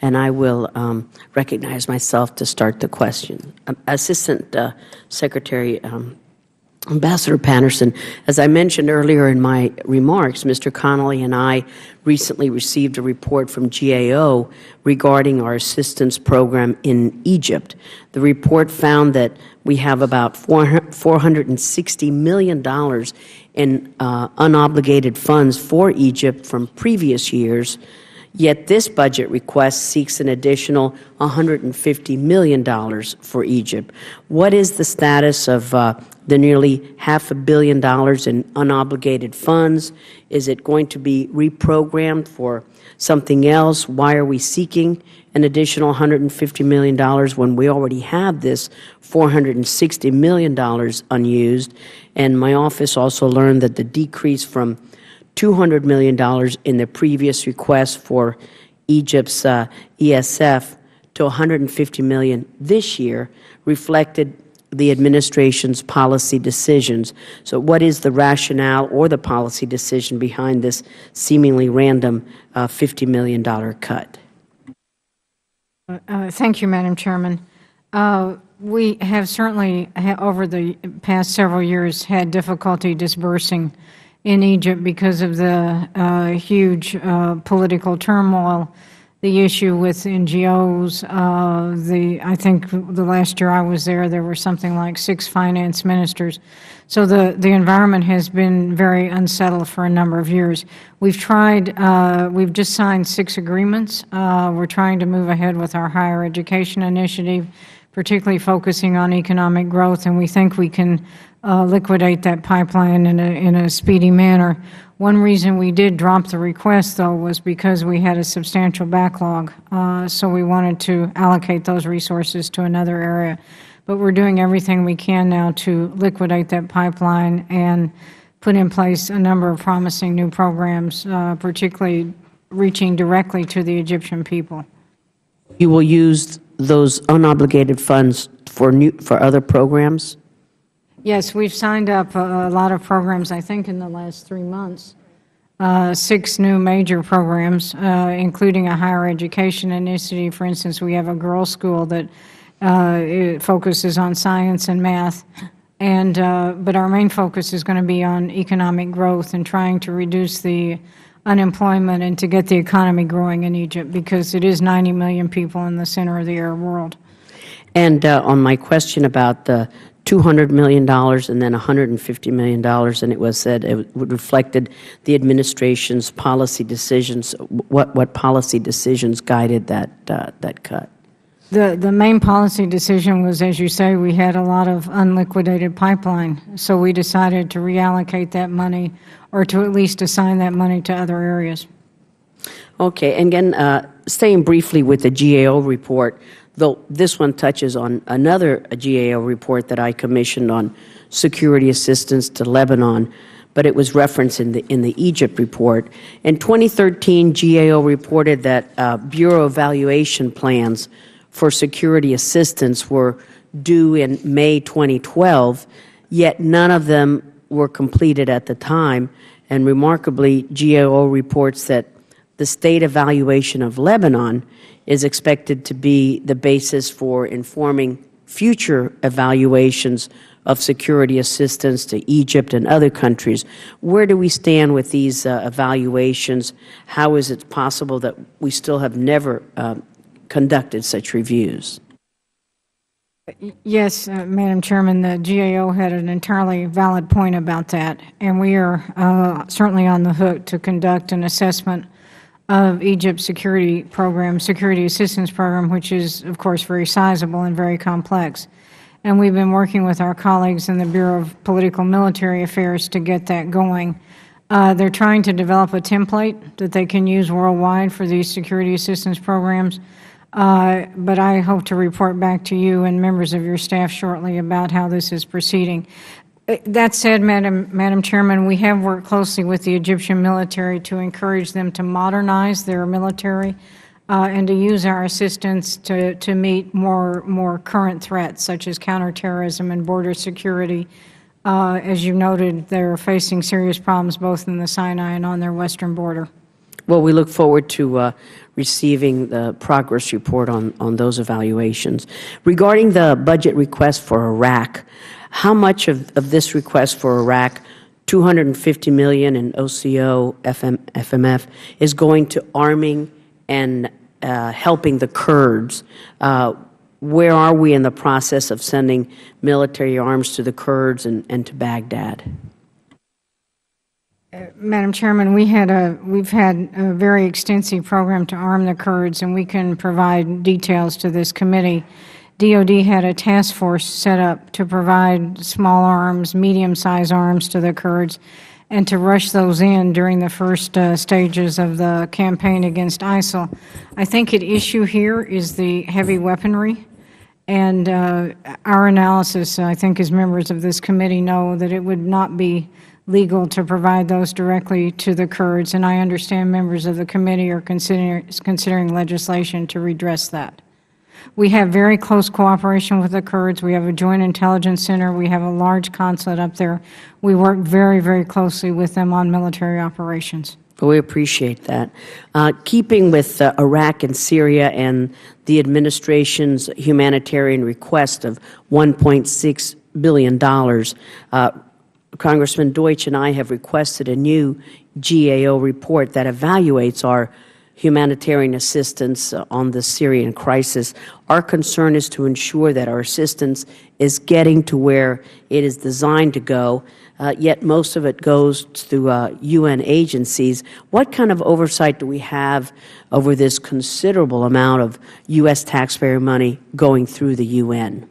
and I will recognize myself to start the question. Assistant Secretary Ambassador Patterson, as I mentioned earlier in my remarks, Mr. Connolly and I recently received a report from GAO regarding our assistance program in Egypt. The report found that we have about $460 million in unobligated funds for Egypt from previous years, yet this budget request seeks an additional $150 million for Egypt. What is the status of the nearly $500 million in unobligated funds? Is it going to be reprogrammed for something else? Why are we seeking an additional $150 million when we already have this $460 million unused? And my office also learned that the decrease from $200 million in the previous request for Egypt's ESF to $150 million this year reflected the administration's policy decisions. So what is the rationale or the policy decision behind this seemingly random $50 million cut? Thank you, Madam Chairman. We have certainly, over the past several years, had difficulty disbursing in Egypt because of the huge political turmoil, the issue with NGOs. I think the last year I was there were something like 6 finance ministers. So the environment has been very unsettled for a number of years. We've tried, we've just signed 6 agreements. We're trying to move ahead with our higher education initiative, particularly focusing on economic growth, and we think we can liquidate that pipeline in a speedy manner. One reason we did drop the request, though, was because we had a substantial backlog, so we wanted to allocate those resources to another area. But we're doing everything we can now to liquidate that pipeline and put in place a number of promising new programs, particularly reaching directly to the Egyptian people. You will use those unobligated funds for other programs? Yes, we've signed up a lot of programs, I think, in the last 3 months. 6 new major programs, including a higher education initiative. For instance, we have a girls' school that it focuses on science and math. But our main focus is going to be on economic growth and trying to reduce the unemployment and to get the economy growing in Egypt, because it is 90 million people in the center of the Arab world. And on my question about the $200 million and then $150 million, and it was said it reflected the administration's policy decisions. What policy decisions guided that cut? The main policy decision was, as you say, we had a lot of unliquidated pipeline, so we decided to reallocate that money, or to at least assign that money to other areas. Okay, and again, staying briefly with the GAO report, though this one touches on another GAO report that I commissioned on security assistance to Lebanon, but it was referenced in the Egypt report. In 2013, GAO reported that Bureau evaluation plans for security assistance were due in May 2012, yet none of them were completed at the time. And remarkably, GAO reports that the state evaluation of Lebanon is expected to be the basis for informing future evaluations of security assistance to Egypt and other countries. Where do we stand with these evaluations? How is it possible that we still have never conducted such reviews? Yes, Madam Chairman, the GAO had an entirely valid point about that, and we are certainly on the hook to conduct an assessment of Egypt's security program, security assistance program, which is, of course, very sizable and very complex. And we've been working with our colleagues in the Bureau of Political Military Affairs to get that going. They're trying to develop a template that they can use worldwide for these security assistance programs. But I hope to report back to you and members of your staff shortly about how this is proceeding. That said, Madam Chairman, we have worked closely with the Egyptian military to encourage them to modernize their military and to use our assistance to meet more current threats, such as counterterrorism and border security. As you noted, they're facing serious problems both in the Sinai and on their western border. Well, we look forward to receiving the progress report on those evaluations. Regarding the budget request for Iraq, how much of this request for Iraq, $250 million in OCO, FMF, is going to arming and helping the Kurds? Where are we in the process of sending military arms to the Kurds and to Baghdad? Madam Chairman, we've had a very extensive program to arm the Kurds, and we can provide details to this committee. DOD had a task force set up to provide small arms, medium-sized arms to the Kurds, and to rush those in during the first stages of the campaign against ISIL. I think at issue here is the heavy weaponry, and our analysis, I think as members of this committee know, that it would not be legal to provide those directly to the Kurds, and I understand members of the committee are considering legislation to redress that. We have very close cooperation with the Kurds. We have a joint intelligence center. We have a large consulate up there. We work very, very closely with them on military operations. Well, we appreciate that. Keeping with Iraq and Syria and the administration's humanitarian request of $1.6 billion, Congressman Deutsch and I have requested a new GAO report that evaluates our humanitarian assistance on the Syrian crisis. Our concern is to ensure that our assistance is getting to where it is designed to go, yet most of it goes through UN agencies. What kind of oversight do we have over this considerable amount of U.S. taxpayer money going through the UN?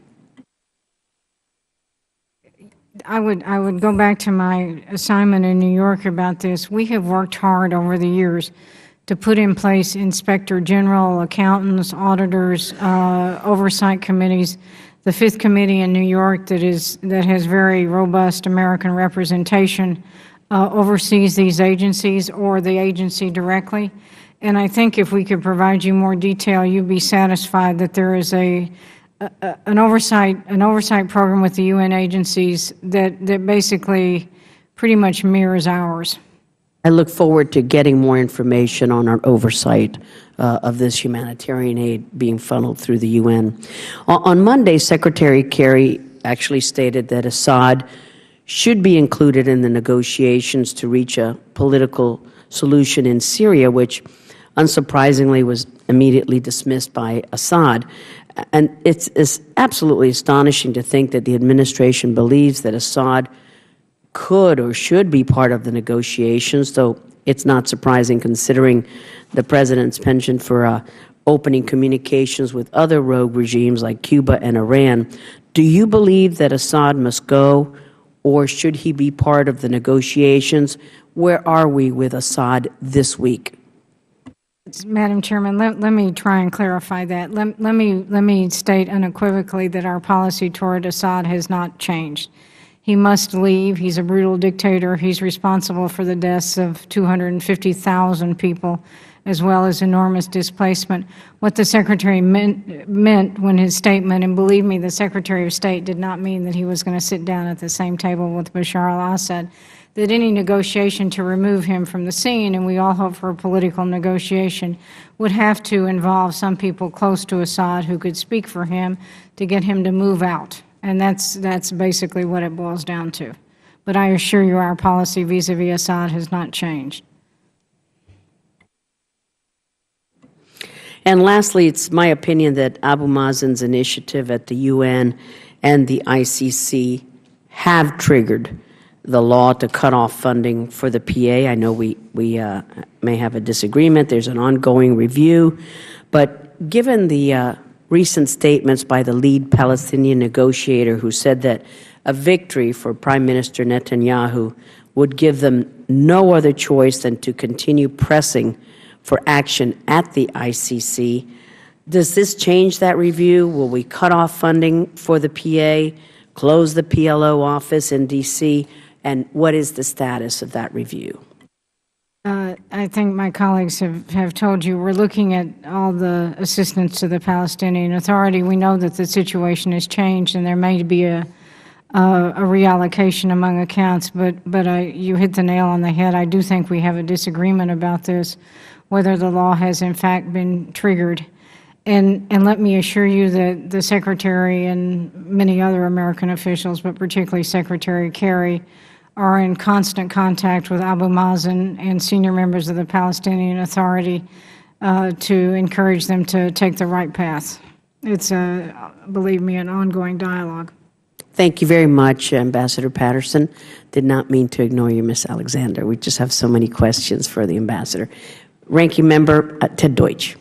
I would go back to my assignment in New York about this. We have worked hard over the years to put in place inspector general, accountants, auditors, oversight committees. The Fifth Committee in New York that has very robust American representation oversees these agencies or the agency directly. And I think if we could provide you more detail, you'd be satisfied that there is an oversight program with the UN agencies that basically pretty much mirrors ours. I look forward to getting more information on our oversight of this humanitarian aid being funneled through the UN. On Monday, Secretary Kerry actually stated that Assad should be included in the negotiations to reach a political solution in Syria, which unsurprisingly was immediately dismissed by Assad. And it's absolutely astonishing to think that the administration believes that Assad could or should be part of the negotiations, though it's not surprising considering the President's penchant for opening communications with other rogue regimes like Cuba and Iran. Do you believe that Assad must go, or should he be part of the negotiations? Where are we with Assad this week? Madam Chairman, let me try and clarify that. Let me state unequivocally that our policy toward Assad has not changed. He must leave. He's a brutal dictator. He's responsible for the deaths of 250,000 people, as well as enormous displacement. What the Secretary meant when his statement, and believe me, the Secretary of State did not mean that he was going to sit down at the same table with Bashar al-Assad, that any negotiation to remove him from the scene, and we all hope for a political negotiation, would have to involve some people close to Assad who could speak for him to get him to move out. And that's basically what it boils down to. But I assure you our policy vis-a-vis Assad has not changed. And lastly, it's my opinion that Abu Mazen's initiative at the UN and the ICC have triggered the law to cut off funding for the PA. I know we may have a disagreement. There's an ongoing review. But given the recent statements by the lead Palestinian negotiator who said that a victory for Prime Minister Netanyahu would give them no other choice than to continue pressing for action at the ICC, does this change that review? Will we cut off funding for the PA, close the PLO office in D.C., and what is the status of that review? I think my colleagues have told you we're looking at all the assistance to the Palestinian Authority. We know that the situation has changed and there may be a a reallocation among accounts, but you hit the nail on the head. I do think we have a disagreement about this, whether the law has in fact been triggered. And let me assure you that the Secretary and many other American officials, but particularly Secretary Kerry, are in constant contact with Abu Mazen and senior members of the Palestinian Authority to encourage them to take the right path. It's, believe me, an ongoing dialogue. Thank you very much, Ambassador Patterson. Did not mean to ignore you, Ms. Alexander. We just have so many questions for the Ambassador. Ranking Member Ted Deutsch.